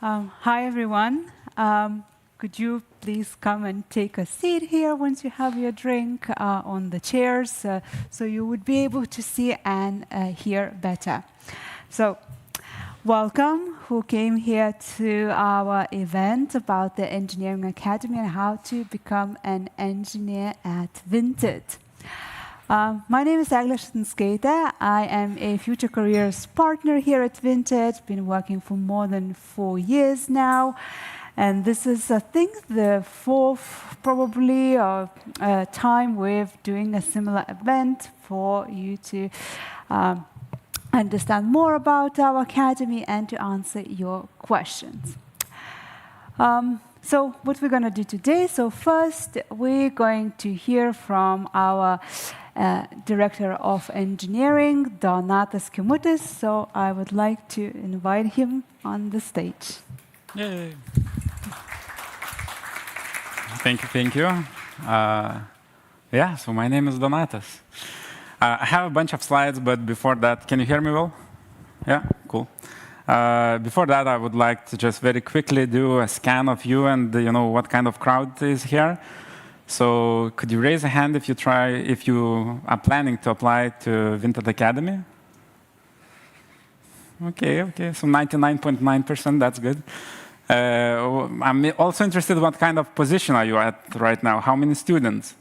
Hi, everyone. Could you please come and take a seat here once you have your drink on the chairs so you would be able to see and hear better. So, welcome who came here to our event about the Engineering Academy and how to become an engineer at Vinted. My name is Agla Skater. I am a future careers partner here at Vinted. Been working for more than 4 years now. And this is, I think, the fourth probably time we're doing a similar event for you to understand more about our academy and to answer your questions. So what we're going to do today, so first we're going to hear from our Director of Engineering, Donatas Kimutis. So I would like to invite him on the stage. Yay. Thank you. Yeah, so my name is Donatas. I have a bunch of slides, but before that, can you hear me well? Yeah, cool. Before that, I would like to just very quickly do a scan of you and what kind of crowd is here. So could you raise a hand if you are planning to apply to Vinted Academy? Okay, so 99.9%, that's good. I'm also interested what kind of position are you at right now? How many students?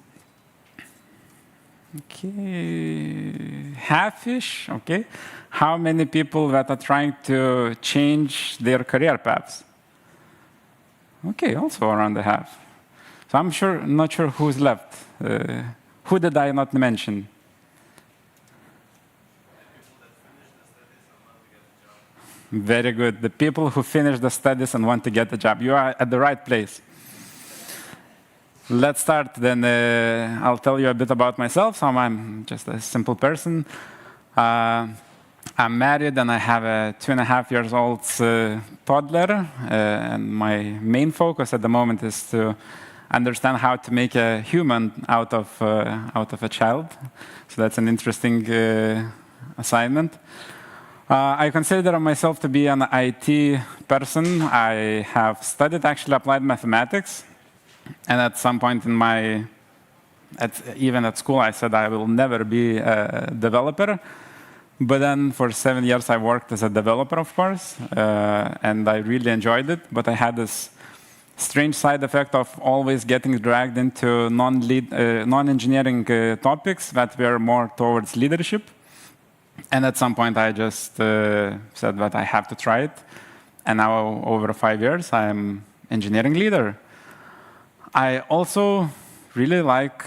Okay, half-ish, okay. How many people that are trying to change their career paths? Okay, also around the half. So I'm not sure who's left. Who did I not mention? Very good. The people who finish the studies and want to get a job. You are at the right place. Let's start, then I'll tell you a bit about myself. So I'm just a simple person. I'm married and I have a 2.5-year-old toddler. And my main focus at the moment is to understand how to make a human out of a child. So that's an interesting assignment. I consider myself to be an IT person. I have studied actually applied mathematics. And at some point in even at school, I said I will never be a developer. But then for 7 years, I worked as a developer, of course. And I really enjoyed it. But I had this strange side effect of always getting dragged into non-engineering topics that were more towards leadership. And at some point, I just said that I have to try it. And now, over 5 years, I'm engineering leader. I also really like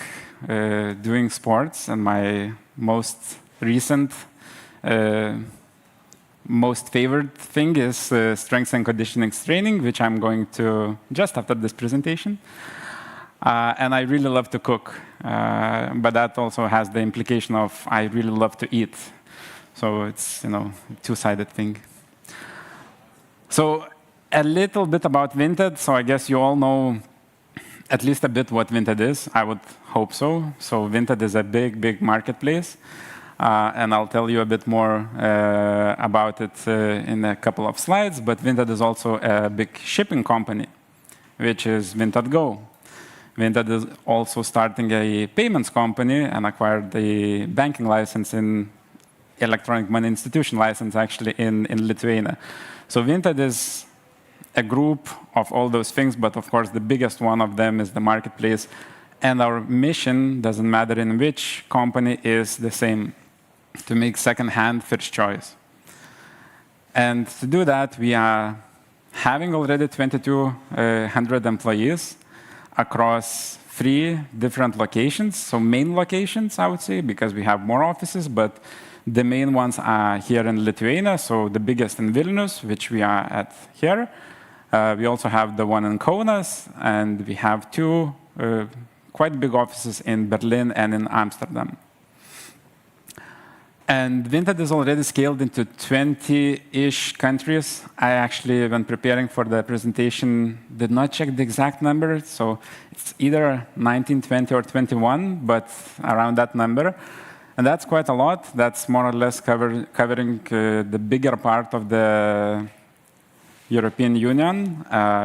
doing sports. And my most recent, most favorite thing is strength and conditioning training, which I'm going to just after this presentation. And I really love to cook. But that also has the implication of I really love to eat. So it's, a two-sided thing. So a little bit about Vinted. So I guess you all know at least a bit what Vinted is. I would hope so. So Vinted is a big marketplace. And I'll tell you a bit more about it in a couple of slides. But Vinted is also a big shipping company, which is Vinted Go. Vinted is also starting a payments company and acquired a banking license in electronic money institution license, actually, in Lithuania. So Vinted is a group of all those things, but of course, the biggest one of them is the marketplace. And our mission, doesn't matter in which company, is the same, to make second-hand first choice. And to do that, we are having already 2,200 employees across 3 different locations. So main locations, I would say, because we have more offices, but the main ones are here in Lithuania, so the biggest in Vilnius, which we are at here. We also have the one in Kaunas, and we have 2 quite big offices in Berlin and in Amsterdam. And Vinted is already scaled into 20-ish countries. I actually, when preparing for the presentation, did not check the exact number. So it's either 19, 20, or 21, but around that number. And that's quite a lot. That's more or less covering the bigger part of the European Union.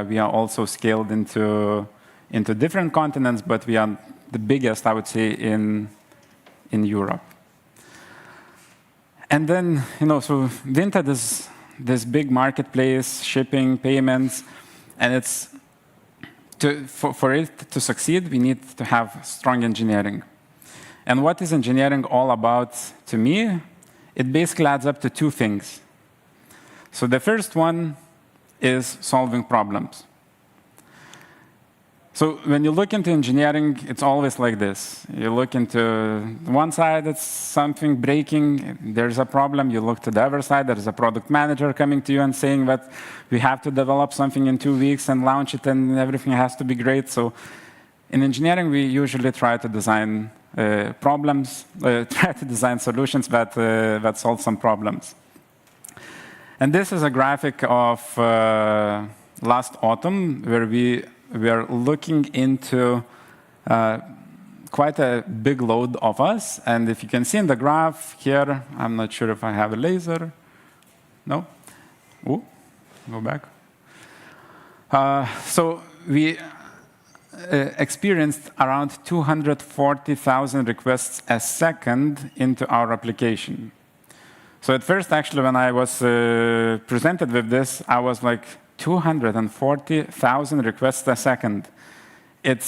We are also scaled into different continents, but we are the biggest, I would say, in Europe. And then, so Vinted is this big marketplace, shipping, payments, and it's for it to succeed, we need to have strong engineering. And what is engineering all about to me? It basically adds up to two things. So the first one is solving problems. So when you look into engineering, it's always like this. You look into one side, it's something breaking, there's a problem. You look to the other side, there's a product manager coming to you and saying that we have to develop something in 2 weeks and launch it, and everything has to be great. So in engineering, we usually try to design try to design solutions that solve some problems. And this is a graphic of last autumn, where we are looking into quite a big load of us. And if you can see in the graph here, I'm not sure if I have a laser. No? Ooh, go back. So we experienced around 240,000 requests a second into our application. So at first, actually, when I was presented with this, I was like, 240,000 requests a second. It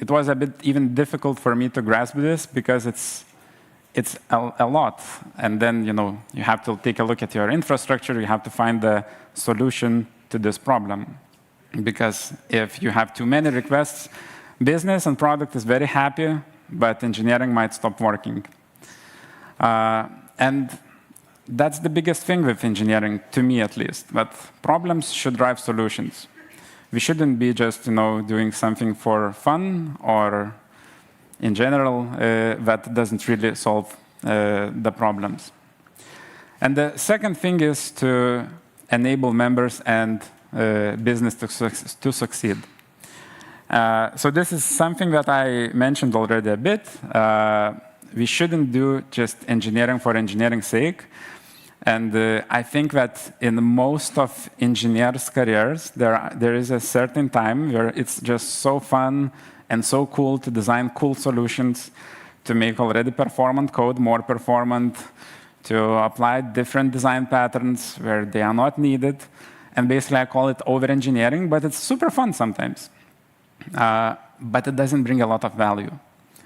was a bit even difficult for me to grasp this, because it's a lot. And then, you have to take a look at your infrastructure. You have to find the solution to this problem. Because if you have too many requests, business and product is very happy, but engineering might stop working. And that's the biggest thing with engineering, to me at least. But problems should drive solutions. We shouldn't be just, doing something for fun, or in general, that doesn't really solve the problems. And the second thing is to enable members and business to succeed. So this is something that I mentioned already a bit. We shouldn't do just engineering for engineering's sake. And I think that in most of engineers' careers, there is a certain time where it's just so fun and so cool to design cool solutions, to make already performant code more performant, to apply different design patterns where they are not needed. And basically, I call it over-engineering, but it's super fun sometimes. But it doesn't bring a lot of value.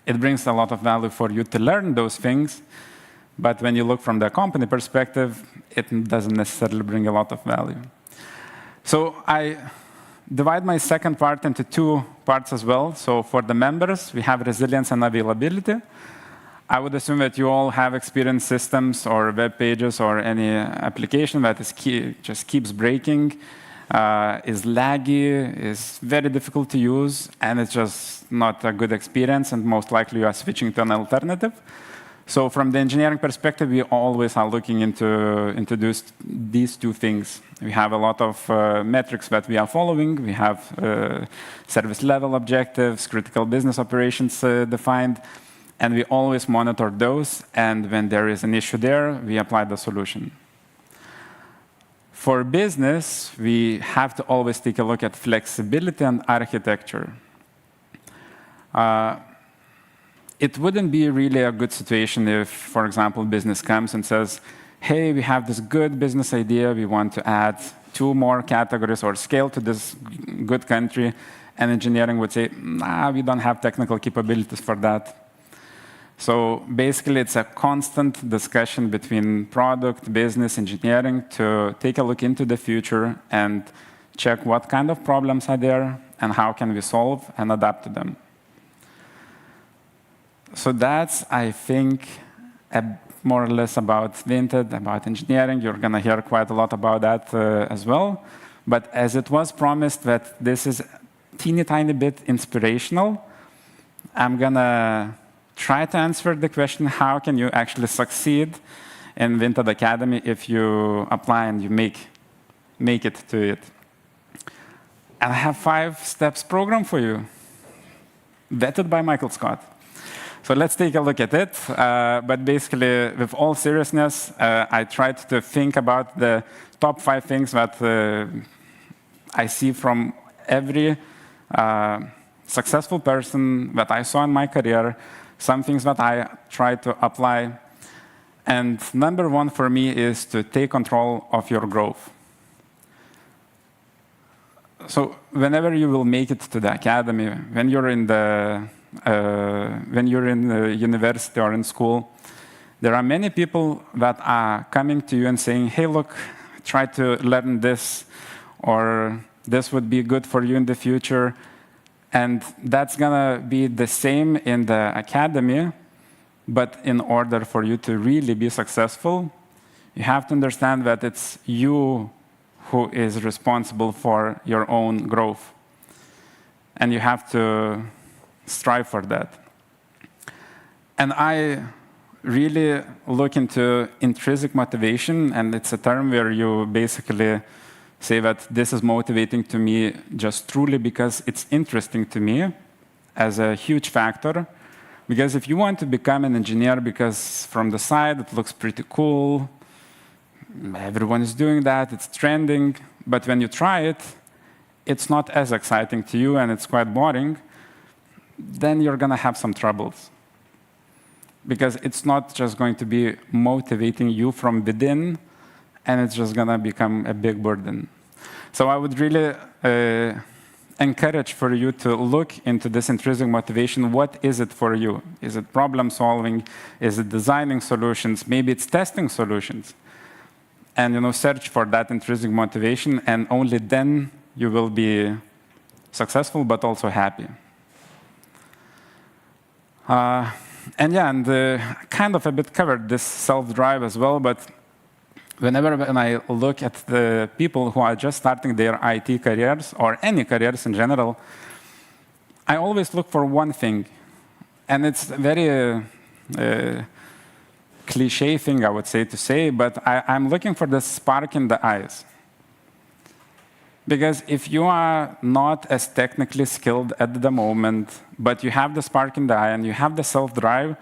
It brings a lot of value for you to learn those things. But when you look from the company perspective, it doesn't necessarily bring a lot of value. So I divide my second part into two parts as well. So for the members, we have resilience and availability. I would assume that you all have experienced systems or web pages or any application that just keeps breaking, is laggy, is very difficult to use, and it's just not a good experience, and most likely you are switching to an alternative. So from the engineering perspective, we always are looking into these two things. We have a lot of metrics that we are following. We have service level objectives, critical business operations defined, and we always monitor those. And when there is an issue there, we apply the solution. For business, we have to always take a look at flexibility and architecture. It wouldn't be really a good situation if, for example, business comes and says, hey, we have this good business idea. We want to add 2 more categories or scale to this good country. And engineering would say, nah, we don't have technical capabilities for that. So basically, it's a constant discussion between product, business, engineering to take a look into the future and check what kind of problems are there and how can we solve and adapt to them. So that's, I think, more or less about Vinted, about engineering. You're going to hear quite a lot about that as well. But as it was promised that this is a teeny tiny bit inspirational, I'm going to try to answer the question, how can you actually succeed in Vinted Academy if you apply and you make it to it? And I have 5 steps program for you, vetted by Michael Scott. So let's take a look at it. But basically, with all seriousness, I tried to think about the top 5 things that I see from every successful person that I saw in my career, some things that I try to apply. And number 1 for me is to take control of your growth. So whenever you will make it to the academy, when you're in the university or in school, there are many people that are coming to you and saying, hey, look, try to learn this, or this would be good for you in the future. And that's going to be the same in the academy, but in order for you to really be successful, you have to understand that it's you who is responsible for your own growth. And you have to strive for that. And I really look into intrinsic motivation, and it's a term where you basically say that this is motivating to me just truly because it's interesting to me as a huge factor. Because if you want to become an engineer because from the side it looks pretty cool, everyone is doing that, it's trending, but when you try it, it's not as exciting to you and it's quite boring, then you're going to have some troubles. Because it's not just going to be motivating you from within, and it's just going to become a big burden. So I would really encourage for you to look into this intrinsic motivation. What is it for you? Is it problem solving? Is it designing solutions? Maybe it's testing solutions. And search for that intrinsic motivation, and only then you will be successful but also happy. And kind of a bit covered this self-drive as well, but when I look at the people who are just starting their IT careers, or any careers in general, I always look for one thing. And it's a very cliche thing, I would say, to say, but I'm looking for the spark in the eyes. Because if you are not as technically skilled at the moment, but you have the spark in the eye and you have the self-drive,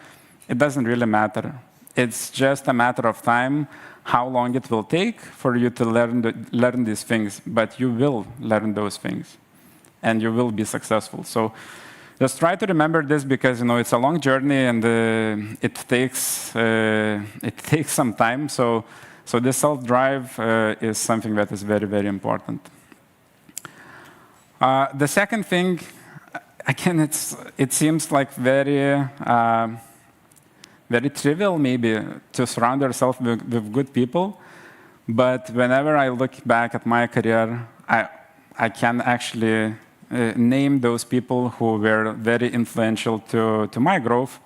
it doesn't really matter. It's just a matter of time, how long it will take for you to learn these things, but you will learn those things, and you will be successful. So just try to remember this, because it's a long journey, and it takes some time. So this self-drive is something that is very, very important. The second thing, again, it seems like very trivial, maybe, to surround yourself with good people. But whenever I look back at my career, I can actually name those people who were very influential to my growth.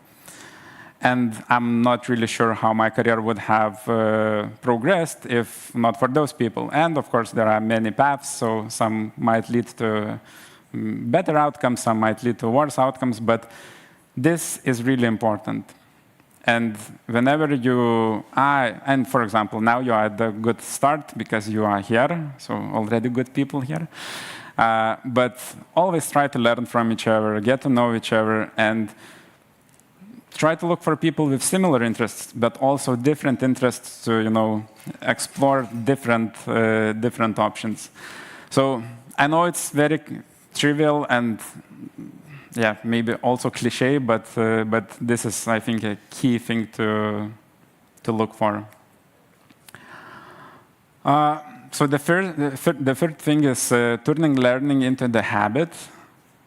And I'm not really sure how my career would have progressed if not for those people. And of course, there are many paths, so some might lead to better outcomes, some might lead to worse outcomes, but this is really important. And whenever and for example, now you are at a good start because you are here, so already good people here. But always try to learn from each other, get to know each other, and try to look for people with similar interests, but also different interests to explore different options. So I know it's very trivial and maybe also cliche, but this is, I think, a key thing to look for. So the third thing is turning learning into the habit.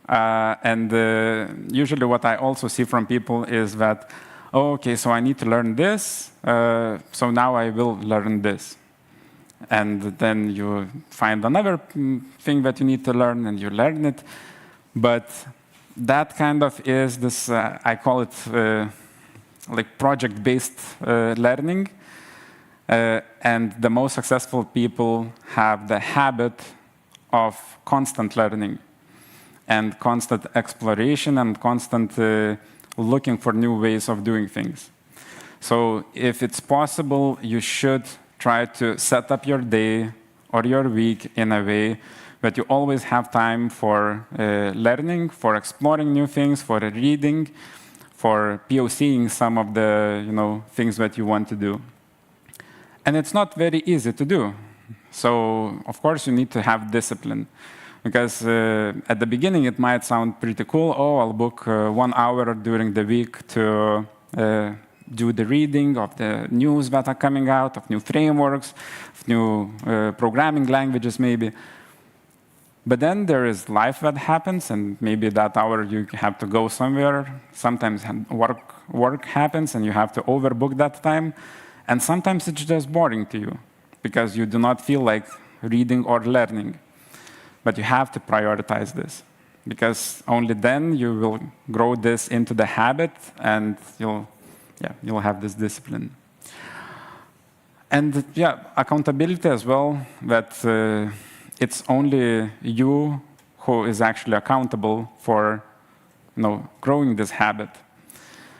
And usually what I also see from people is that, okay, so I need to learn this, so now I will learn this. And then you find another thing that you need to learn, and you learn it. But that kind of is this, I call it like project-based learning. And the most successful people have the habit of constant learning and constant exploration and constant looking for new ways of doing things. So if it's possible, you should try to set up your day or your week in a way that you always have time for learning, for exploring new things, for reading, for POCing some of the things that you want to do. And it's not very easy to do. So, of course, you need to have discipline. Because at the beginning, it might sound pretty cool. Oh, I'll book 1 hour during the week to do the reading of the news that are coming out, of new frameworks, of new programming languages, maybe. But then there is life that happens, and maybe that hour you have to go somewhere. Sometimes work happens, and you have to overbook that time. And sometimes it's just boring to you, because you do not feel like reading or learning. But you have to prioritize this, because only then you will grow this into the habit, and you'll have this discipline. And accountability as well, that it's only you who is actually accountable for growing this habit.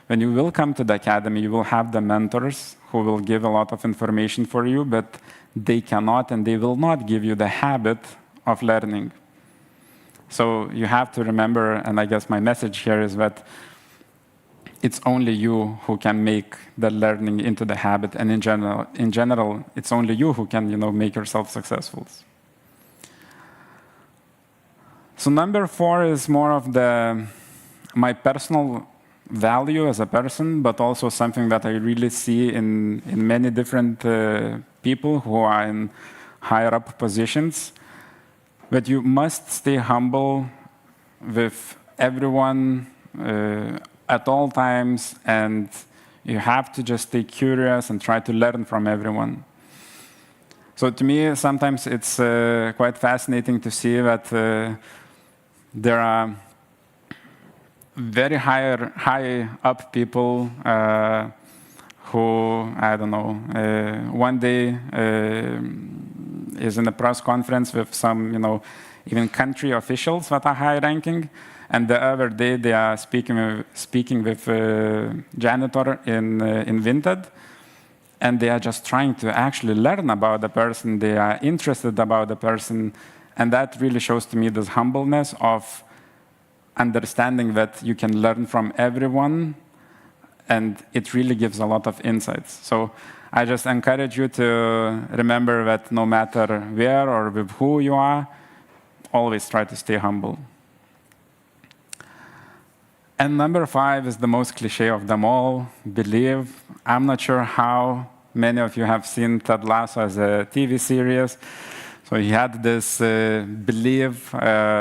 When you will come to the academy, you will have the mentors who will give a lot of information for you, but they cannot and they will not give you the habit of learning. So you have to remember, and I guess my message here is that it's only you who can make the learning into the habit, and in general, it's only you who can make yourself successful. So number 4 is more of my personal value as a person, but also something that I really see in many different people who are in higher up positions, that you must stay humble with everyone at all times, and you have to just stay curious and try to learn from everyone. So to me, sometimes it's quite fascinating to see that there are very high up people who, I don't know, one day is in a press conference with some, even country officials that are high ranking, and the other day they are speaking with a janitor in Vinted, and they are just trying to actually learn about the person. They are interested about the person, and that really shows to me this humbleness of understanding that you can learn from everyone, and it really gives a lot of insights. So I just encourage you to remember that no matter where or with who you are, always try to stay humble. And number 5 is the most cliche of them all, believe. I'm not sure how many of you have seen Ted Lasso as a TV series. So he had this believe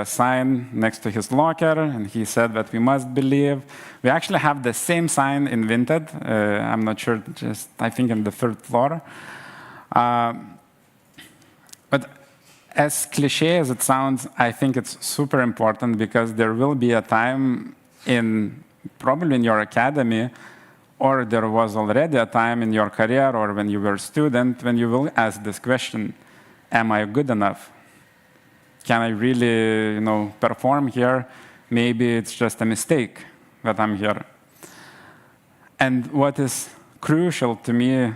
sign next to his locker, and he said that we must believe. We actually have the same sign in Vinted. I'm not sure, I think in the 3rd floor. But as cliche as it sounds, I think it's super important, because there will be a time probably in your academy, or there was already a time in your career or when you were a student, when you will ask this question: am I good enough? Can I really, perform here? Maybe it's just a mistake that I'm here. And what is crucial to me,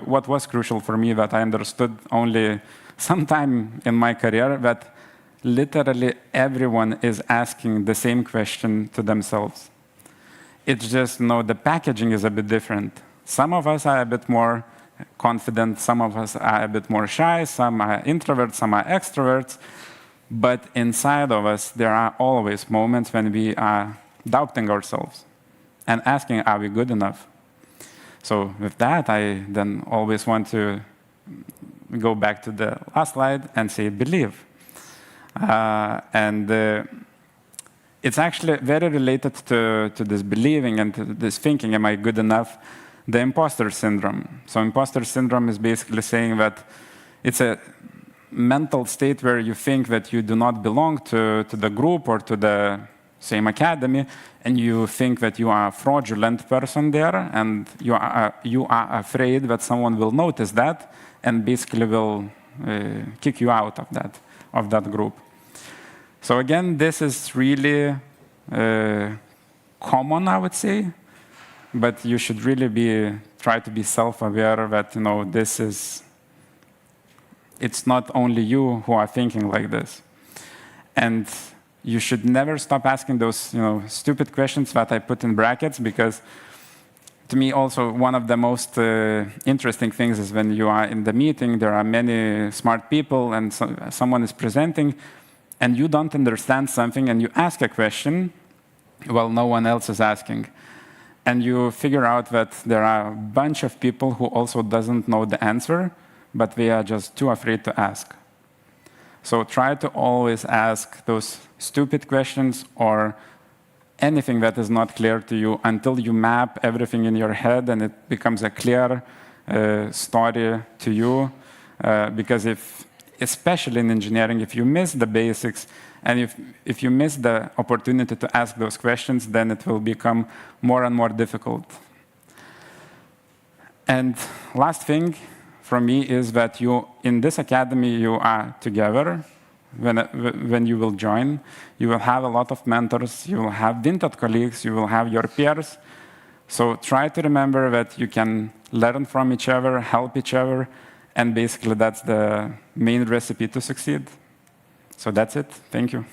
what was crucial for me that I understood only sometime in my career, that literally everyone is asking the same question to themselves. It's just, the packaging is a bit different. Some of us are a bit more confident, some of us are a bit more shy, some are introverts, some are extroverts, but inside of us, there are always moments when we are doubting ourselves and asking, are we good enough? So with that, I then always want to go back to the last slide and say, believe. It's actually very related to this believing and to this thinking, am I good enough? The imposter syndrome. So imposter syndrome is basically saying that it's a mental state where you think that you do not belong to the group or to the same academy, and you think that you are a fraudulent person there, and you are afraid that someone will notice that and basically will kick you out of that group. So again, this is really common, I would say, but you should really try to be self-aware that it's not only you who are thinking like this. And you should never stop asking those stupid questions that I put in brackets, because to me also one of the most interesting things is when you are in the meeting, there are many smart people and someone is presenting and you don't understand something and you ask a question while no one else is asking. And you figure out that there are a bunch of people who also doesn't know the answer, but they are just too afraid to ask. So try to always ask those stupid questions or anything that is not clear to you until you map everything in your head and it becomes a clear story to you. Because especially in engineering, if you miss the basics and if you miss the opportunity to ask those questions, then it will become more and more difficult. And last thing from me is that in this academy, you are together. When you will join, you will have a lot of mentors, you will have Vinted colleagues, you will have your peers. So try to remember that you can learn from each other, help each other, and basically that's the main recipe to succeed. So that's it. Thank you.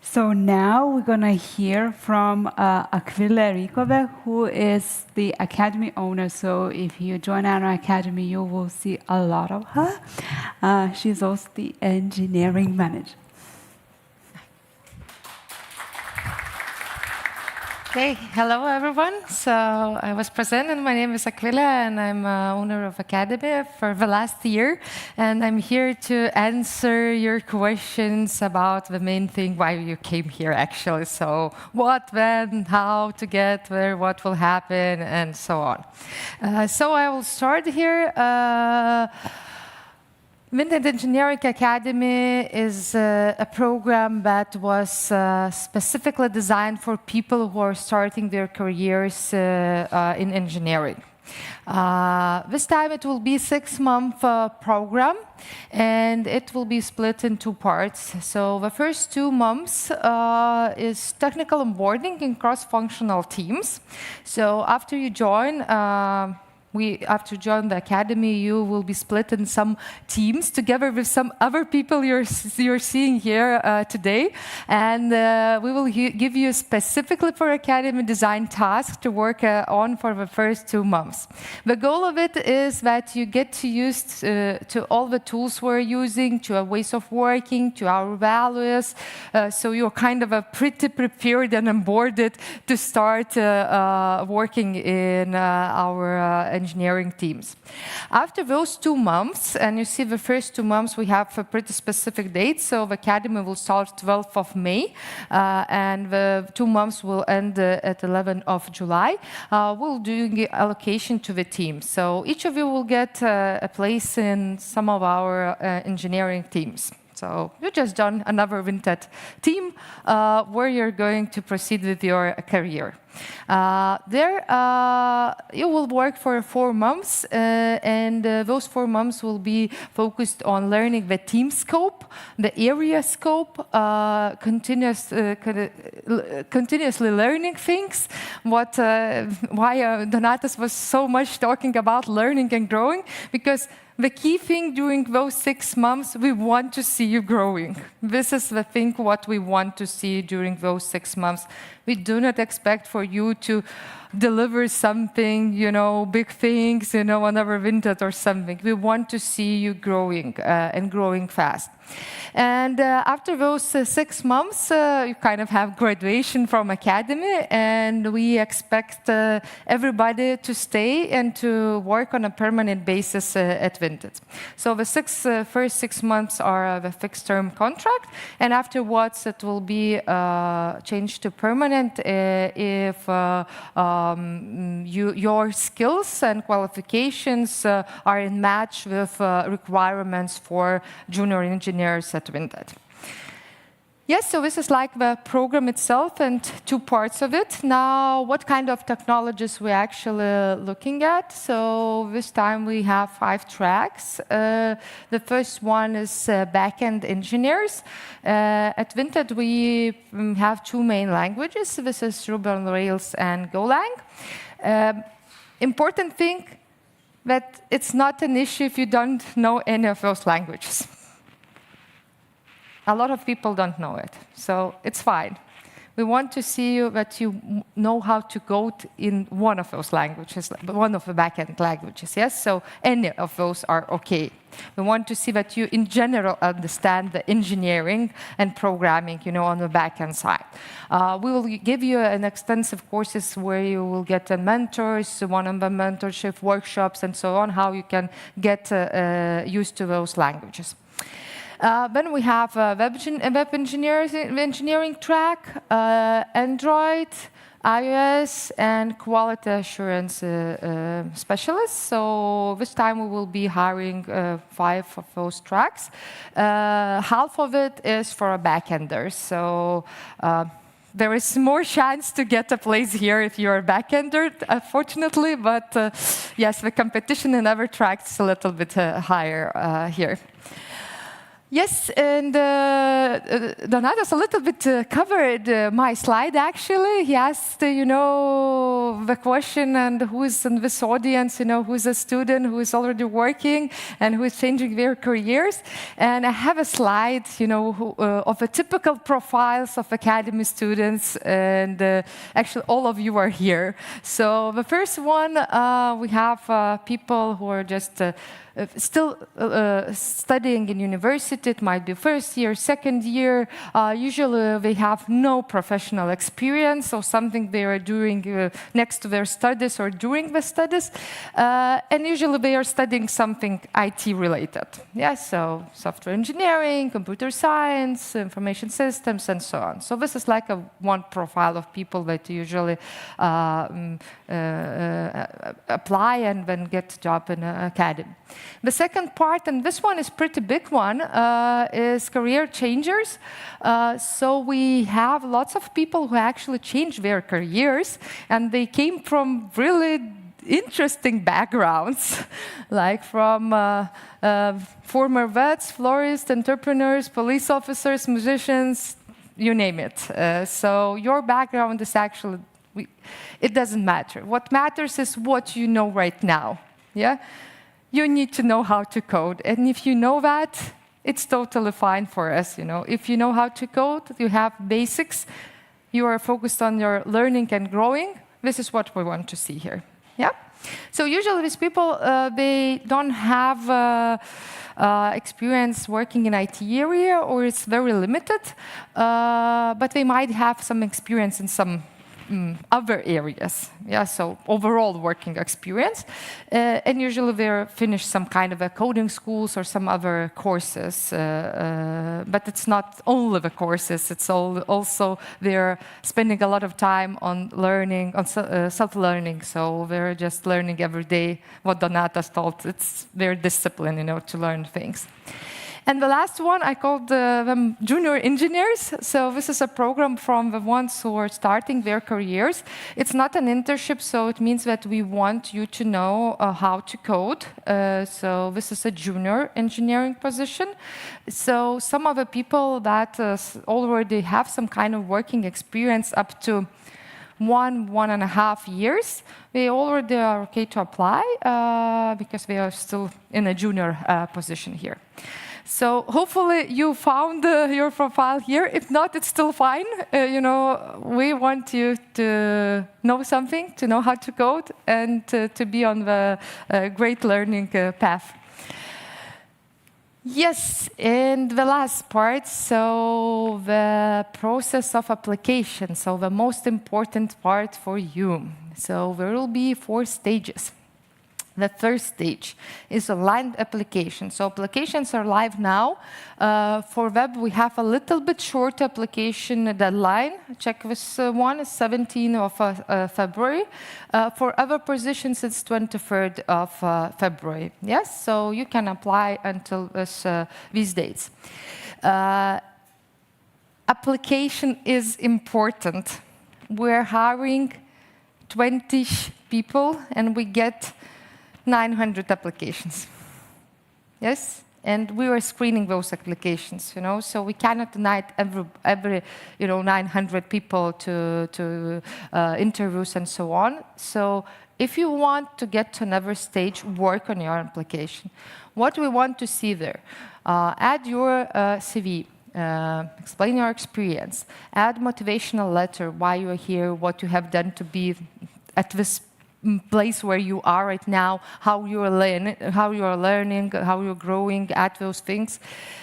So now we're going to hear from Aquila Rikove, who is the academy owner. So if you join our academy, you will see a lot of her. She's also the engineering manager. Okay, hello everyone. So I was presented. My name is Aquila, and I'm owner of Academy for the last year. And I'm here to answer your questions about the main thing why you came here, actually. So what, when, how to get there, what will happen, and so on. So I will start here. Vinted Engineering Academy is a program that was specifically designed for people who are starting their careers in engineering. This time it will be a 6-month program, and it will be split in 2 parts. So the first 2 months is technical onboarding in cross-functional teams. So after you join, after joining the academy, you will be split in some teams together with some other people you're seeing here today. And we will give you specifically for academy design tasks to work on for the first 2 months. The goal of it is that you get to use to all the tools we're using, to our ways of working, to our values. So you're kind of pretty prepared and onboarded to start working in our engineering teams. After those 2 months, and you see the first 2 months, we have a pretty specific date. So the academy will start 12th of May, and the 2 months will end at 11th of July. We'll do allocation to the team. So each of you will get a place in some of our engineering teams. So you just done another Vinted team where you're going to proceed with your career. There you will work for 4 months, and those 4 months will be focused on learning the team scope, the area scope, continuously learning things. Why Donatas was so much talking about learning and growing, because the key thing during those 6 months, we want to see you growing. This is the thing what we want to see during those 6 months. We do not expect for you to deliver something, big things, another Vinted or something. We want to see you growing and growing fast. And after those 6 months, you kind of have graduation from academy, and we expect everybody to stay and to work on a permanent basis at Vinted. So the first 6 months are the fixed-term contract, and afterwards it will be changed to permanent if your skills and qualifications are in match with requirements for junior engineers at Vinted. Yes, so this is like the program itself and 2 parts of it. Now, what kind of technologies we're actually looking at? So this time we have 5 tracks. The first one is back-end engineers. At Vinted, we have 2 main languages. This is Ruby on Rails and Golang. Important thing that it's not an issue if you don't know any of those languages. A lot of people don't know it, so it's fine. We want to see that you know how to code in one of those languages, one of the backend languages, yes? So any of those are okay. We want to see that you, in general, understand the engineering and programming, on the backend side. We will give you an extensive courses where you will get mentors, one-on-one mentorship, workshops, and so on, how you can get used to those languages. Then we have a web engineering track, Android, iOS, and quality assurance specialists. So this time we will be hiring 5 of those tracks. Half of it is for backenders. So there is more chance to get a place here if you're a backender, unfortunately. But yes, the competition in other tracks is a little bit higher here. Yes, and Donatas a little bit covered my slide, actually. He asked, the question, and who is in this audience, who's a student who is already working and who is changing their careers. And I have a slide, of the typical profiles of academy students, and actually all of you are here. So the first one, we have people who are just still studying in university. It might be first year, second year. Usually they have no professional experience or something they are doing next to their studies or during the studies. And usually they are studying something IT related. Yeah, so software engineering, computer science, information systems, and so on. So this is like one profile of people that usually apply and then get a job in an academy. The second part, and this one is pretty big one, is career changers. So we have lots of people who actually changed their careers, and they came from really interesting backgrounds, like from former vets, florists, entrepreneurs, police officers, musicians, you name it. So your background is actually, it doesn't matter. What matters is what you know right now. Yeah. You need to know how to code. And if you know that, it's totally fine for us. If you know how to code, you have basics, you are focused on your learning and growing, this is what we want to see here. Yeah? So usually these people, they don't have experience working in IT area, or it's very limited, but they might have some experience in some other areas, yeah, so overall working experience, and usually they finish some kind of a coding schools or some other courses, but it's not only the courses, it's also they're spending a lot of time on learning, on self-learning, so they're just learning every day what Donatas told, it's their discipline, to learn things. And the last one, I called them junior engineers. So this is a program from the ones who are starting their careers. It's not an internship, so it means that we want you to know how to code. So this is a junior engineering position. So some of the people that already have some kind of working experience up to 1.5 years, they already are okay to apply because they are still in a junior position here. So hopefully you found your profile here. If not, it's still fine. We want you to know something, to know how to code, and to be on the great learning path. Yes, and the last part, so the process of application, so the most important part for you. So there will be 4 stages. The first stage is a live application. So applications are live now. For web, we have a little bit short application deadline. Check this one, is 17th of February. For other positions, it's 23rd of February. Yes, so you can apply until these dates. Application is important. We're hiring 20 people, and we get 900 applications. Yes? and we were screening those applications, so we cannot deny every 900 people to interviews and so on. So if you want to get to another stage, work on your application. What we want to see there, add your CV, explain your experience, add motivational letter, why you are here, what you have done to be at this place where you are right now, how you are learning, how you're growing, add those things.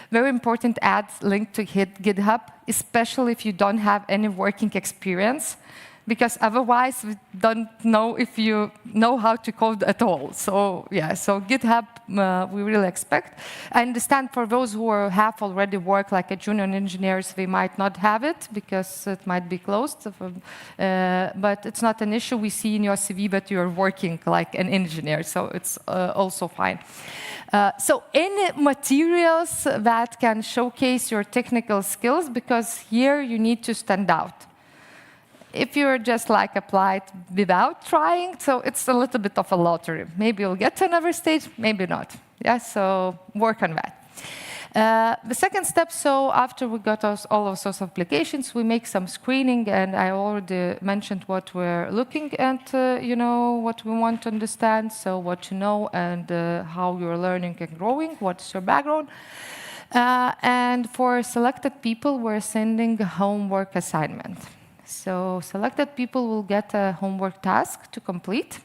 Very important, add link to GitHub, especially if you don't have any working experience, because otherwise we don't know if you know how to code at all. So yeah, so GitHub we really expect. I understand for those who have already worked like a junior engineers, they might not have it because it might be closed, but it's not an issue. We see in your CV that you're working like an engineer, so it's also fine. So any materials that can showcase your technical skills, because here you need to stand out. If you're just like applied without trying, so it's a little bit of a lottery. Maybe you'll get to another stage, maybe not. Yeah, so work on that. The second step, so after we got all of those applications, we make some screening, and I already mentioned what we're looking at, what we want to understand, so what you know and how you're learning and growing, what's your background. And for selected people, we're sending a homework assignment. So selected people will get a homework task to complete.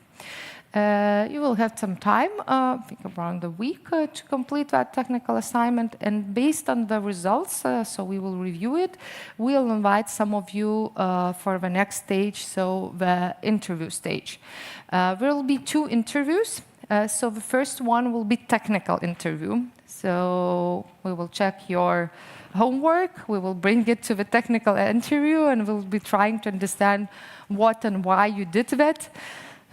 You will have some time, I think around a week, to complete that technical assignment. And based on the results, so we will review it, we'll invite some of you for the next stage, so the interview stage. There will be 2 interviews. So the first one will be technical interview. So we will check your homework, we will bring it to the technical interview, and we'll be trying to understand what and why you did that.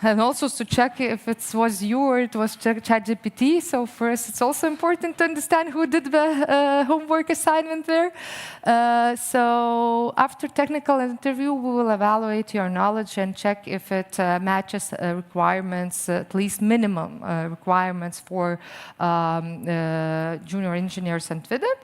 And also to check if it was you or it was ChatGPT. So first, it's also important to understand who did the homework assignment there. So after technical interview, we will evaluate your knowledge and check if it matches requirements, at least minimum requirements for junior engineers and Vinted.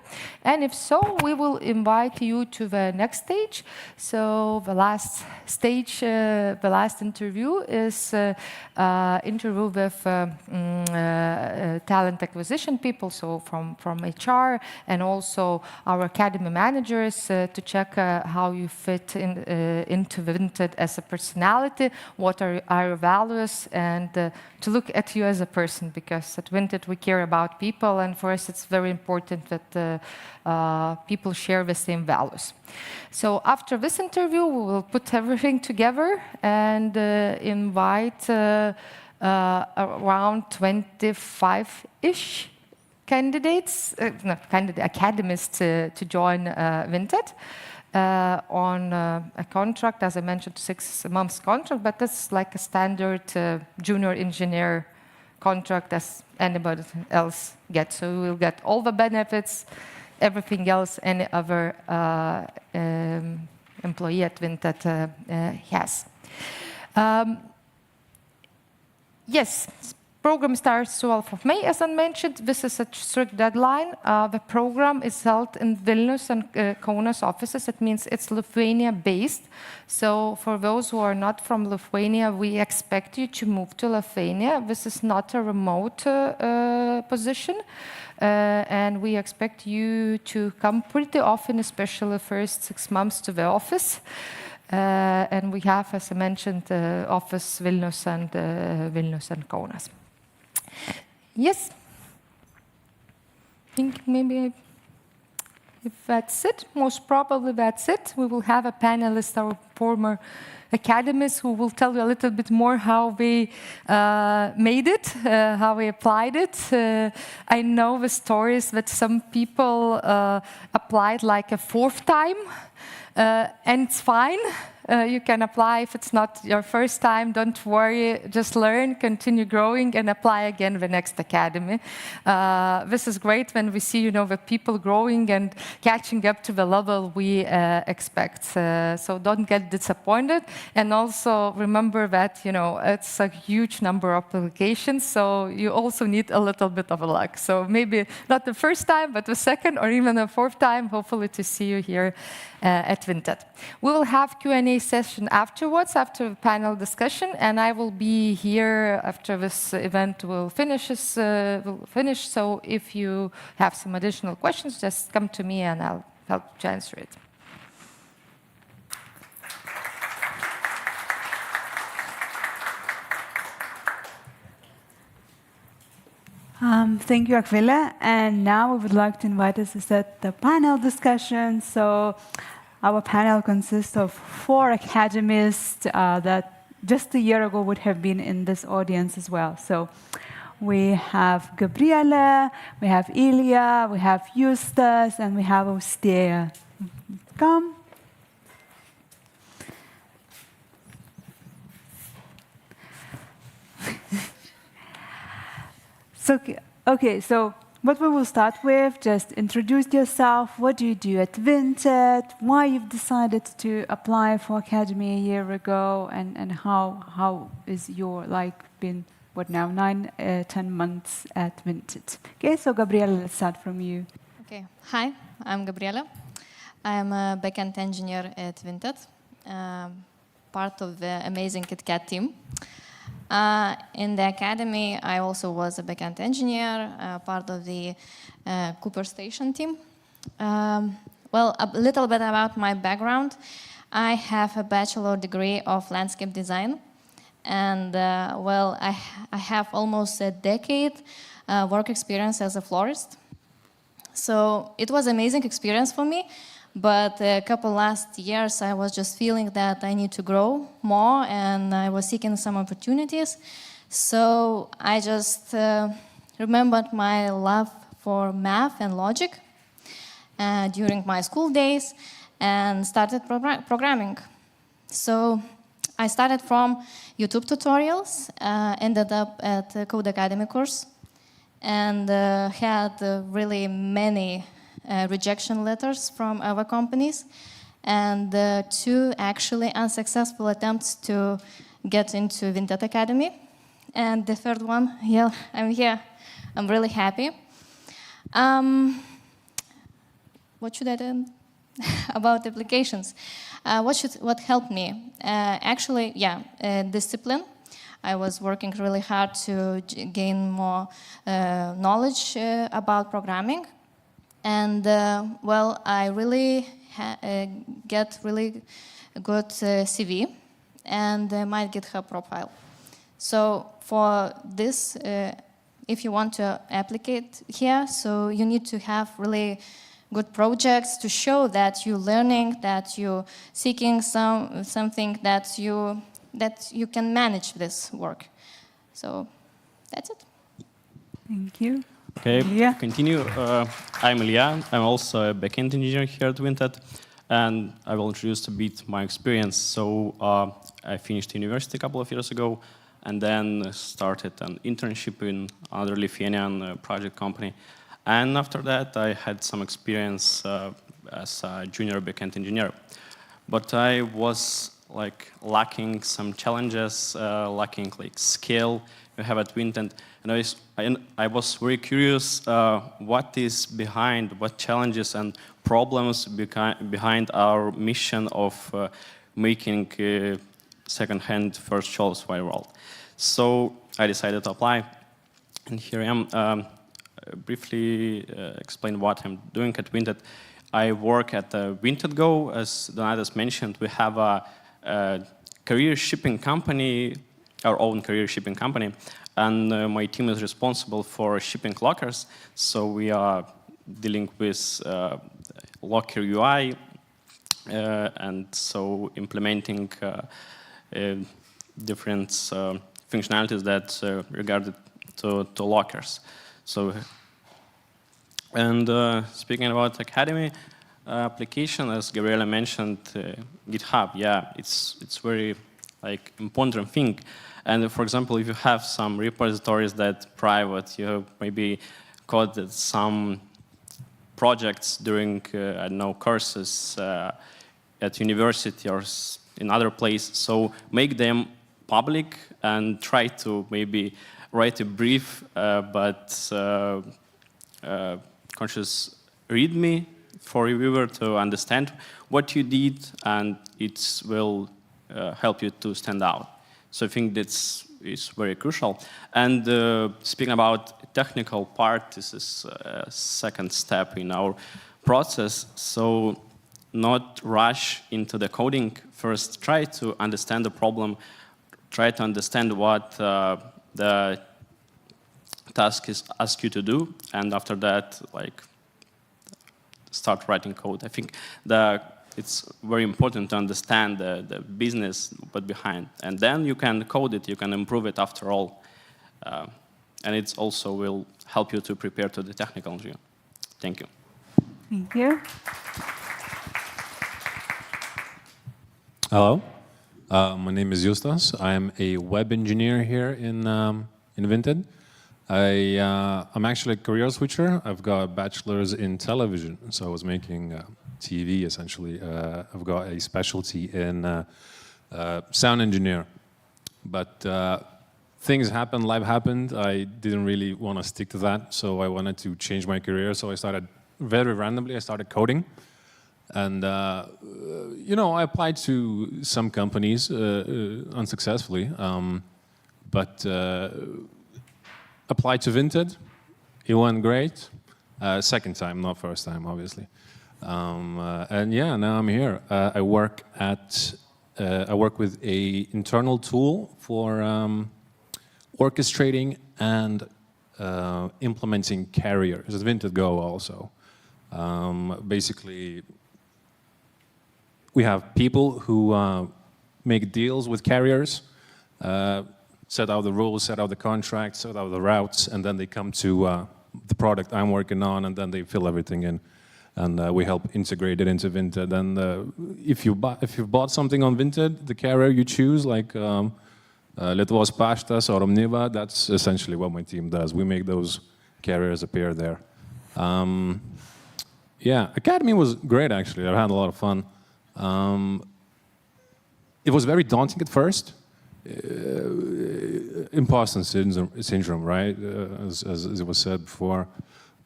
And if so, we will invite you to the next stage. So the last stage, the last interview is interview with talent acquisition people, so from HR, and also our academy managers to check how you fit into Vinted as a personality, what are your values, and to look at you as a person, because at Vinted we care about people, and for us it's very important that people share the same values. So after this interview, we will put everything together and invite around 25-ish candidates, academists to join Vinted on a contract, as I mentioned, 6 months contract, but that's like a standard junior engineer contract as anybody else gets. So we will get all the benefits, everything else any other employee at Vinted has. Yes, program starts 12th of May, as I mentioned. This is a strict deadline. The program is held in Vilnius and Kaunas offices. It means it's Lithuania-based. So for those who are not from Lithuania, we expect you to move to Lithuania. This is not a remote position. And we expect you to come pretty often, especially the first 6 months, to the office. And we have, as I mentioned, office Vilnius and Kaunas. Yes. I think maybe if that's it, most probably that's it. We will have a panelist, our former academists, who will tell you a little bit more how they made it, how they applied it. I know the stories that some people applied like a 4th time, and it's fine. you can apply. If it's not your first time, don't worry. Just learn, continue growing, and apply again the next academy. This is great when we see, the people growing and catching up to the level we expect. So don't get disappointed. And also remember that, it's a huge number of applications, so you also need a little bit of luck. So maybe not the first time, but the second or even the fourth time, hopefully to see you here at Vinted. We will have Q&A session afterwards, after the panel discussion, and I will be here after this event will finish. So if you have some additional questions, just come to me and I'll help to answer it. Thank you, Akvile. And now we would like to invite us to set the panel discussion. So our panel consists of 4 academists that just a year ago would have been in this audience as well. So we have Gabriele, we have Ilya, we have Justus, and we have Ostea. Come. So what we will start with, just introduce yourself. What do you do at Vinted? Why you've decided to apply for Academy a year ago? And how is your been, 9-10 months at Vinted? Okay, so Gabriele, let's start from you. Okay, hi, I'm Gabriele. I'm a backend engineer at Vinted, part of the amazing KitKat team. In the academy, I also was a backend engineer, part of the Cooper Station team. Well, a little bit about my background. I have a bachelor degree of landscape design. And, I have almost a decade work experience as a florist. So it was an amazing experience for me. But a couple last years, I was just feeling that I need to grow more, and I was seeking some opportunities. So I just remembered my love for math and logic during my school days and started programming. So I started from YouTube tutorials, ended up at a Code Academy course, and had really many rejection letters from other companies, and 2 actually unsuccessful attempts to get into Vinted Academy. And the third one, yeah, I'm here. I'm really happy. What should I do about applications? What helped me? Actually, discipline. I was working really hard to gain more knowledge about programming. And, I really get really good CV and my GitHub profile. So for this, if you want to applicate here, so you need to have really good projects to show that you're learning, that you're seeking something that you can manage this work. So that's it. Thank you. Okay, Ilya? continue. I'm Ilya. I'm also a backend engineer here at Vinted, and I will introduce a bit my experience. So I finished university a couple of years ago, and then started an internship in another Lithuanian project company. And after that, I had some experience as a junior backend engineer. But I was lacking some challenges, lacking skill we have at Vinted. And I was very curious what is behind, what challenges and problems behind our mission of making second-hand first shows viral. So I decided to apply, and here I am. Briefly explain what I'm doing at Vinted. I work at Vinted Go. As Donatas mentioned, we have a career shipping company, our own career shipping company, and my team is responsible for shipping lockers. So we are dealing with locker UI, and so implementing different functionalities that regarded to lockers. So, and speaking about Academy, application, as Gabriela mentioned, GitHub, yeah, it's very like important thing. And for example, if you have some repositories that private, you have maybe coded some projects during, I don't know, courses at university or in other place. So make them public and try to maybe write a brief but conscious README for a viewer to understand what you did, and it will help you to stand out. So I think that's is very crucial. And speaking about technical part, this is a second step in our process. So not rush into the coding. First, try to understand the problem. Try to understand what the task is asked you to do, and after that, like, start writing code. I think it's very important to understand the business but behind, and then you can code it, you can improve it after all, and it also will help you to prepare to the technical interview. Thank you. Thank you. Hello, my name is Justas. I am a web engineer here in Vinted. I'm actually a career switcher. I've got a bachelor's in television, so I was making TV essentially. I've got a specialty in sound engineer, but things happened, life happened. I didn't really want to stick to that, so I wanted to change my career. So I started very randomly. I started coding, and you know, I applied to some companies unsuccessfully, but applied to Vinted. It went great. Second time, not first time, obviously. And yeah, now I'm here. I work with a internal tool for orchestrating and implementing carriers at Vinted Go also. Basically, we have people who make deals with carriers, set out the rules, set out the contracts, set out the routes, and then they come to the product I'm working on, and then they fill everything in. And we help integrate it into Vinted. And if you've bought something on Vinted, the carrier you choose, like Lietuvos Paštas or Omniva, that's essentially what my team does. We make those carriers appear there. Yeah, Academy was great, actually. I had a lot of fun. It was very daunting at first. Imposter syndrome, right? As it was said before.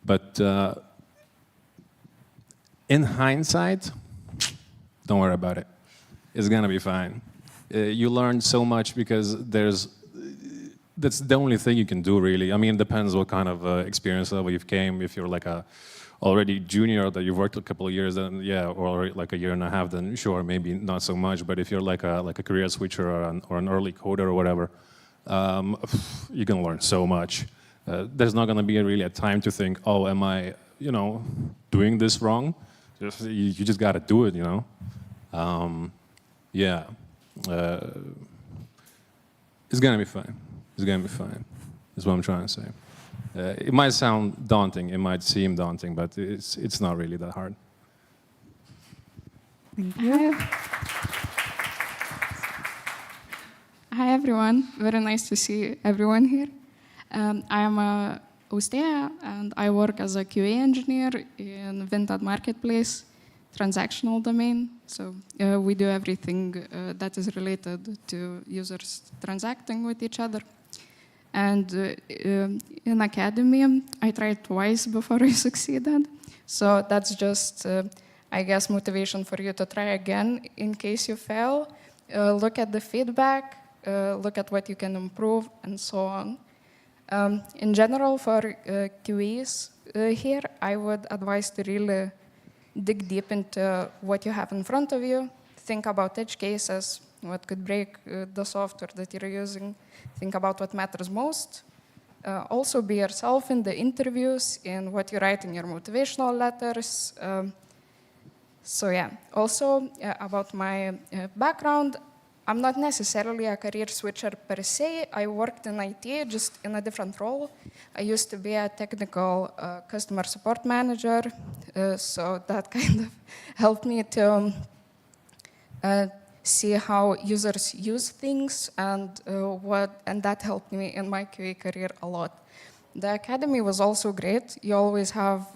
But in hindsight, don't worry about it. It's gonna be fine. You learn so much because that's the only thing you can do, really. I mean, it depends what kind of experience level you've came. If you're like a already junior that you've worked a couple of years, then yeah, or like a year and a half, then sure, maybe not so much. But if you're like a career switcher or an early coder or whatever, you're gonna learn so much. There's not gonna be really a time to think, oh, am I, doing this wrong? You just gotta do it, Yeah, it's gonna be fine. It's gonna be fine. That's what I'm trying to say. It might sound daunting, it might seem daunting, but it's not really that hard. Thank you. Hi everyone, very nice to see everyone here. I am Austea and I work as a QA engineer in Vinted Marketplace, transactional domain. So we do everything that is related to users transacting with each other. And in Academy, I tried twice before I succeeded. So that's just, I guess, motivation for you to try again in case you fail. Look at the feedback, look at what you can improve, and so on. In general, for QAs here, I would advise to really dig deep into what you have in front of you. Think about edge cases, what could break the software that you're using. Think about what matters most. Also be yourself in the interviews, in what you write in your motivational letters. So yeah, also about my background, I'm not necessarily a career switcher per se. I worked in IT, just in a different role. I used to be a technical customer support manager, so that kind of helped me to see how users use things, and that helped me in my QA career a lot. The academy was also great. You always have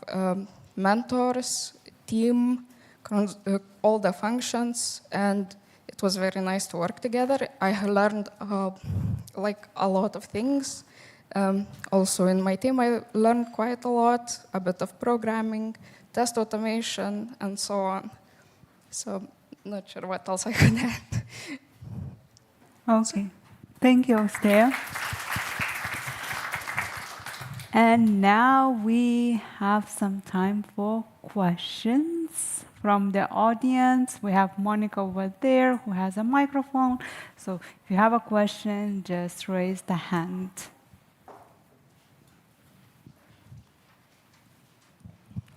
mentors, team, all the functions, and it was very nice to work together. I learned like a lot of things. Also in my team, I learned quite a lot, a bit of programming, test automation, and so on. So not sure what else I could add. Okay. Thank you, Ostea. And now we have some time for questions from the audience. We have Monica over there who has a microphone. So if you have a question, just raise the hand.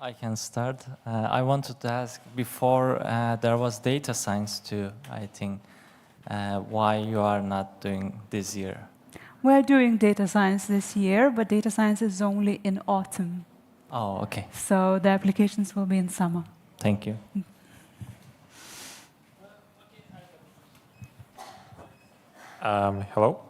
I can start. I wanted to ask, before there was data science too, I think, why you are not doing this year? We're doing data science this year, but data science is only in autumn. Oh, okay. So the applications will be in summer. Thank you. Hello.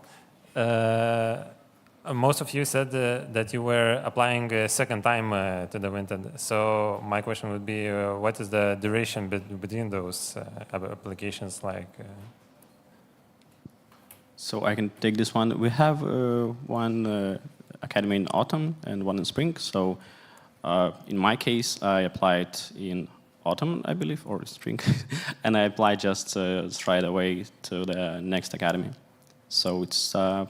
Most of you said that you were applying a second time to the Vinted. So my question would be, what is the duration between those applications like? So I can take this one. We have one academy in autumn and one in spring. So in my case, I applied in autumn, I believe, or spring. And I applied just straight away to the next academy. So it's, I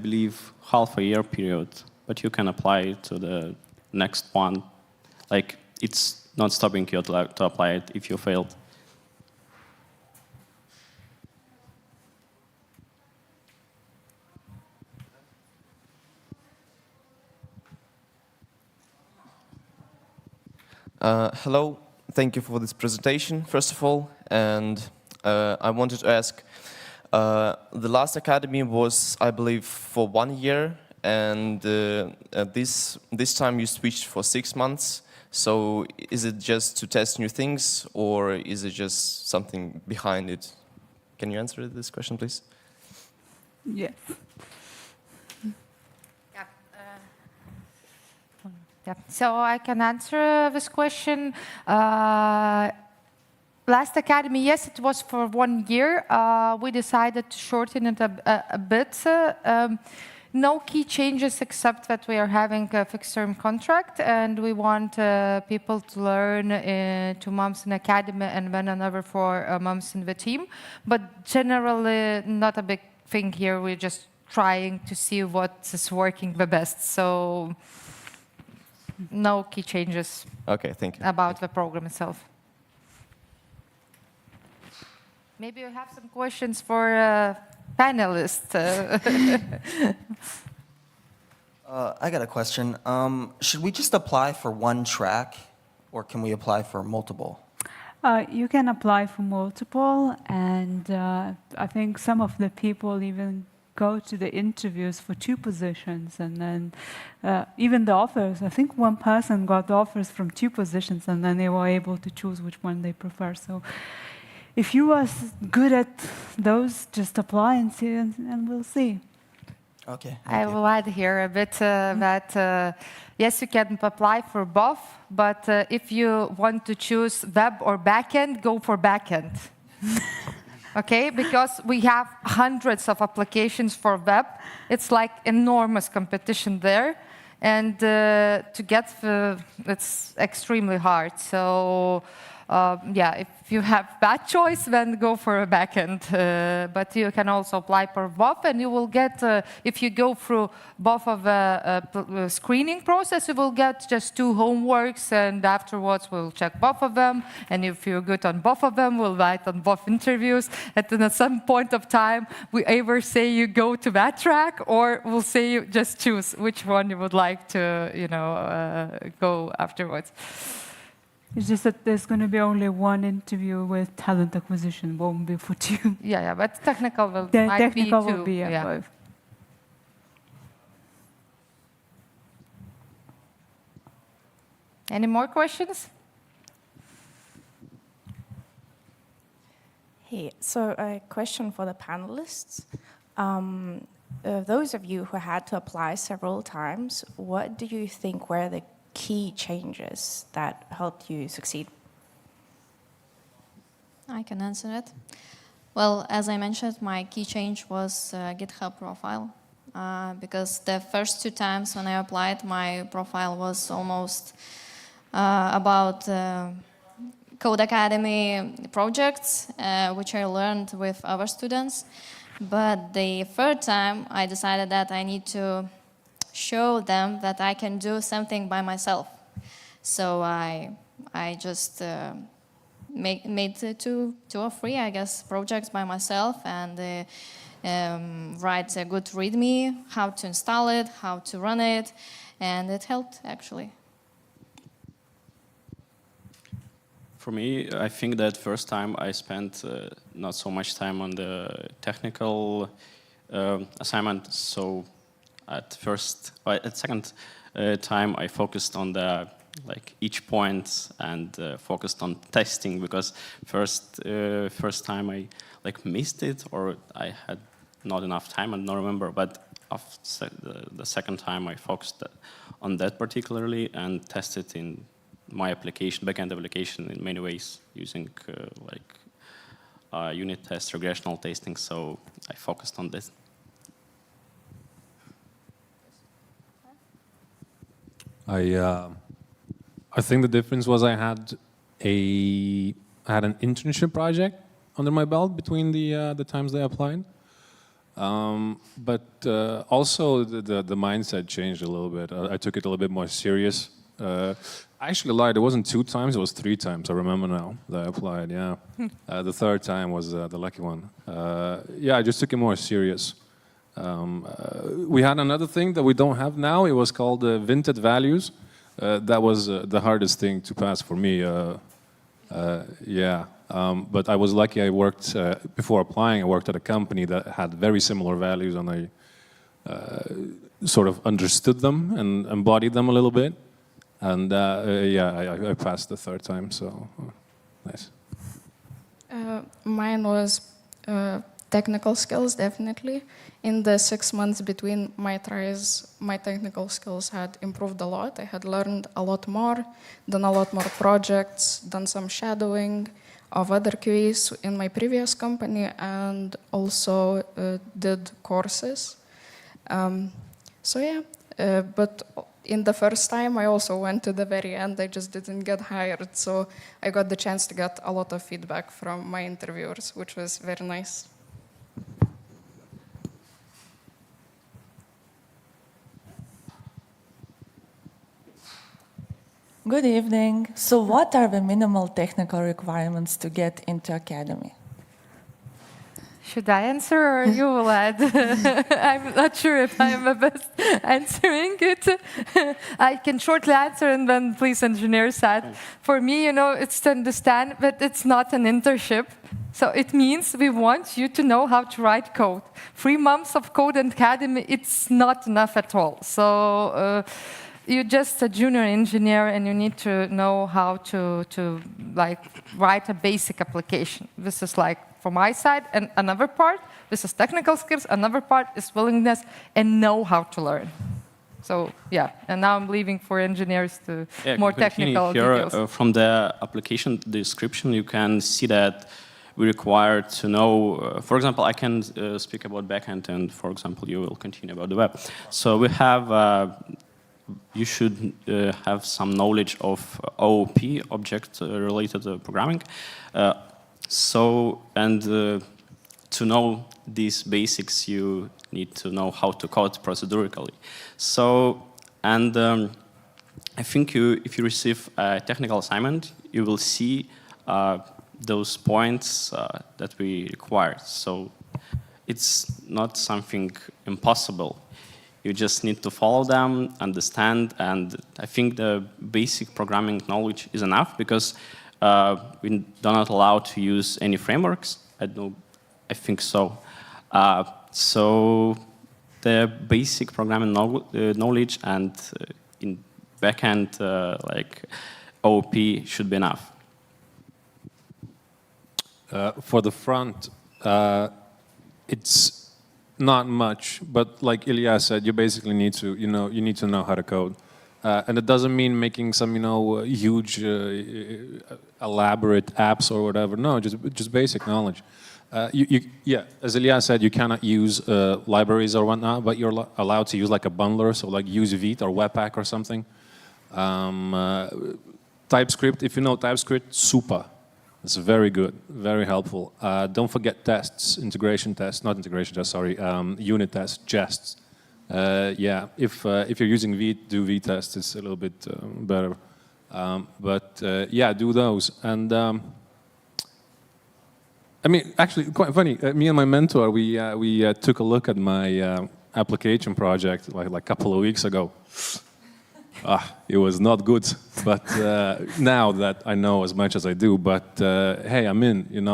believe, half a year period. But you can apply to the next one. Like, it's not stopping you to apply it if you failed. Hello, thank you for this presentation, first of all. And I wanted to ask, the last academy was, I believe, for 1 year, and this time you switched for 6 months. So is it just to test new things, or is it just something behind it? Can you answer this question, please? Yes. Yeah, so I can answer this question. Last academy, yes, it was for 1 year. We decided to shorten it a bit. No key changes except that we are having a fixed-term contract, and we want people to learn 2 months in academy and then another 4 months in the team. But generally, not a big thing here. We're just trying to see what is working the best. So no key changes. Okay, thank you. About the program itself. Maybe you have some questions for panelists. I got a question. Should we just apply for one track, or can we apply for multiple? You can apply for multiple, and I think some of the people even go to the interviews for 2 positions, and then even the offers. I think one person got offers from 2 positions, and then they were able to choose which one they prefer. So if you are good at those, just apply and see, and we'll see. Okay. I will add here a bit that, yes, you can apply for both, but if you want to choose web or backend, go for backend. Okay, because we have hundreds of applications for web. It's like enormous competition there. And to get it's extremely hard. So yeah, if you have bad choice, then go for a backend. But you can also apply for both, and you will get, if you go through both of the screening process, you will get just 2 homeworks, and afterwards we'll check both of them. And if you're good on both of them, we'll write on both interviews. And then at some point of time, we either say you go to that track, or we'll say you just choose which one you would like to, go afterwards. It's just that there's going to be only one interview with talent acquisition, won't be for two. Yeah, but technical will The might technical be will too. be Yeah. both. Any more questions? Hey, so a question for the panelists. Those of you who had to apply several times, what do you think were the key changes that helped you succeed? I can answer it. Well, as I mentioned, my key change was GitHub profile. Because the first 2 times when I applied, my profile was almost about Code Academy projects, which I learned with other students. But the third time, I decided that I need to show them that I can do something by myself. So I just made 2 or 3, I guess, projects by myself and write a good README, how to install it, how to run it, and it helped, actually. For me, I think that first time I spent not so much time on the technical assignment. So at second time, I focused on the each point and focused on testing, because first time I missed it, or I had not enough time, I don't remember. But after the second time, I focused on that particularly and tested in my application, backend application, in many ways, using unit test, regressional testing. So I focused on this. I think the difference was I had an internship project under my belt between the times they applied. But also the mindset changed a little bit. I took it a little bit more serious. I actually lied. It wasn't 2 times. It was 3 times. I remember now that I applied. Yeah, the third time was the lucky one. Yeah, I just took it more serious. We had another thing that we don't have now. It was called Vinted Values. That was the hardest thing to pass for me. Yeah, but I was lucky. I worked before applying. I worked at a company that had very similar values, and I sort of understood them and embodied them a little bit. And yeah, I passed the third time. So nice. Mine was technical skills, definitely. In the 6 months between my tries, my technical skills had improved a lot. I had learned a lot more, done a lot more projects, done some shadowing of other QAs in my previous company, and also did courses. So yeah, but in the first time, I also went to the very end. I just didn't get hired, so I got the chance to get a lot of feedback from my interviewers, which was very nice. Good evening. So what are the minimal technical requirements to get into Academy? Should I answer or you will add? I'm not sure if I'm the best answering it. I can shortly answer and then please engineers add. For me, it's to understand that it's not an internship. So it means we want you to know how to write code. 3 months of code in Academy, it's not enough at all. So you're just a junior engineer and you need to know how to write a basic application. This is from my side, and another part, this is technical skills, another part is willingness and know how to learn. So yeah, and now I'm leaving for engineers to more technical details. From the application description, you can see that we require to know, for example, I can speak about backend, and for example, you will continue about the web. So we have, you should have some knowledge of OOP, object-related programming. To know these basics, you need to know how to code procedurally. So, I think if you receive a technical assignment, you will see those points that we require. So it's not something impossible. You just need to follow them, understand, and I think the basic programming knowledge is enough because we do not allow to use any frameworks. I think so. So the basic programming knowledge and in backend like OOP should be enough. For the front, it's not much, but like Ilya said, you basically need to, you need to know how to code. And it doesn't mean making some, huge, elaborate apps or whatever. No, just basic knowledge. Yeah, as Ilya said, you cannot use libraries or whatnot, but you're allowed to use like a bundler, so like use Vite or Webpack or something. TypeScript, if you know TypeScript, super. It's very good, very helpful. Don't forget tests, integration tests, not integration tests, sorry, unit tests, jests. Yeah, if you're using Vite, do Vite tests, it's a little bit better. But yeah, do those. And I mean, actually, quite funny. Me and my mentor, we took a look at my application project like a couple of weeks ago. It was not good, but now that I know as much as I do, but hey, I'm in,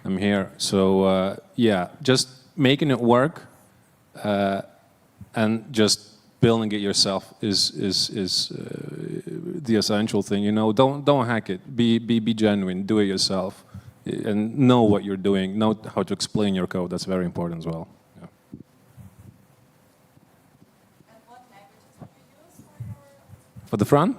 I'm here. So yeah, just making it work and just building it yourself is the essential thing. Don't hack it. Be genuine. Do it yourself, and know what you're doing. Know how to explain your code. That's very important as well. Yeah. For the front,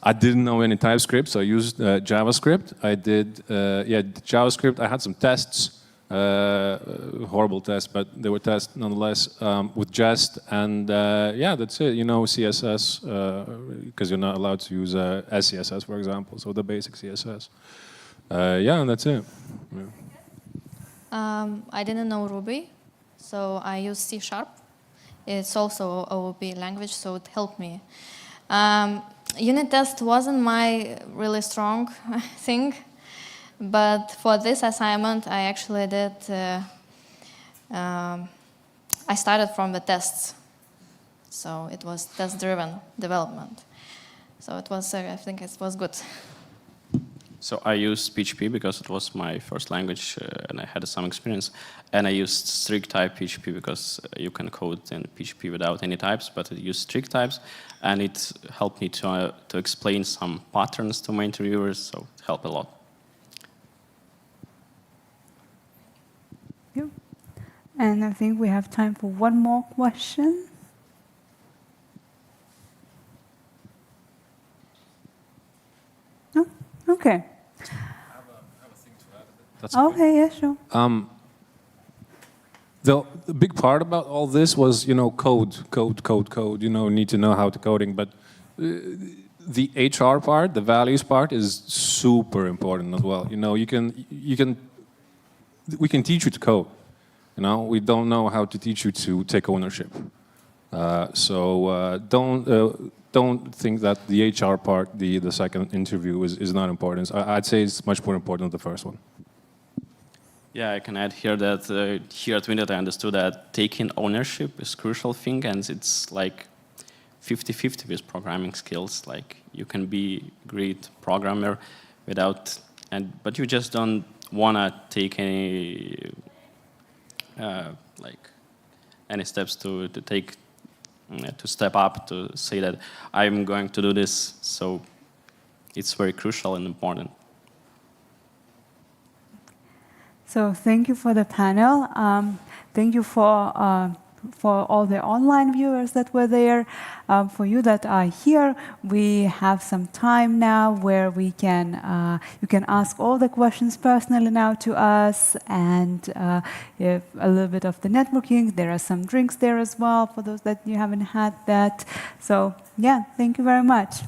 I didn't know any TypeScript, so I used JavaScript. I did, yeah, JavaScript. I had some tests, horrible tests, but they were tests nonetheless with Jest, and yeah, that's it. CSS, because you're not allowed to use SCSS, for example, so the basic CSS. Yeah, and that's it. Yeah. I didn't know Ruby, so I used C#. It's also an OOP language, so it helped me. Unit test wasn't my really strong thing, but for this assignment, I actually did. I started from the tests, so it was test-driven development. So it was, I think, it was good. So I used PHP because it was my first language and I had some experience. And I used strict type PHP because you can code in PHP without any types, but I used strict types. And it helped me to explain some patterns to my interviewers, so it helped a lot. Thank you. And I think we have time for one more question. No? Okay. I have a thing to add. That's okay, yeah, sure. The big part about all this was, code. Need to know how to coding. But the HR part, the values part, is super important as well. We can teach you to code. We don't know how to teach you to take ownership. So don't think that the HR part, the second interview, is not important. I'd say it's much more important than the first one. Yeah, I can add here that here at Vinted I understood that taking ownership is a crucial thing, and it's like 50-50 with programming skills. Like you can be a great programmer but you just don't want to take any any steps to step up to say that I'm going to do this. So it's very crucial and important. So thank you for the panel. Thank you for all the online viewers that were there. For you that are here, we have some time now where we can you can ask all the questions personally now to us, and a little bit of the networking. There are some drinks there as well for those that you haven't had that. So yeah, thank you very much.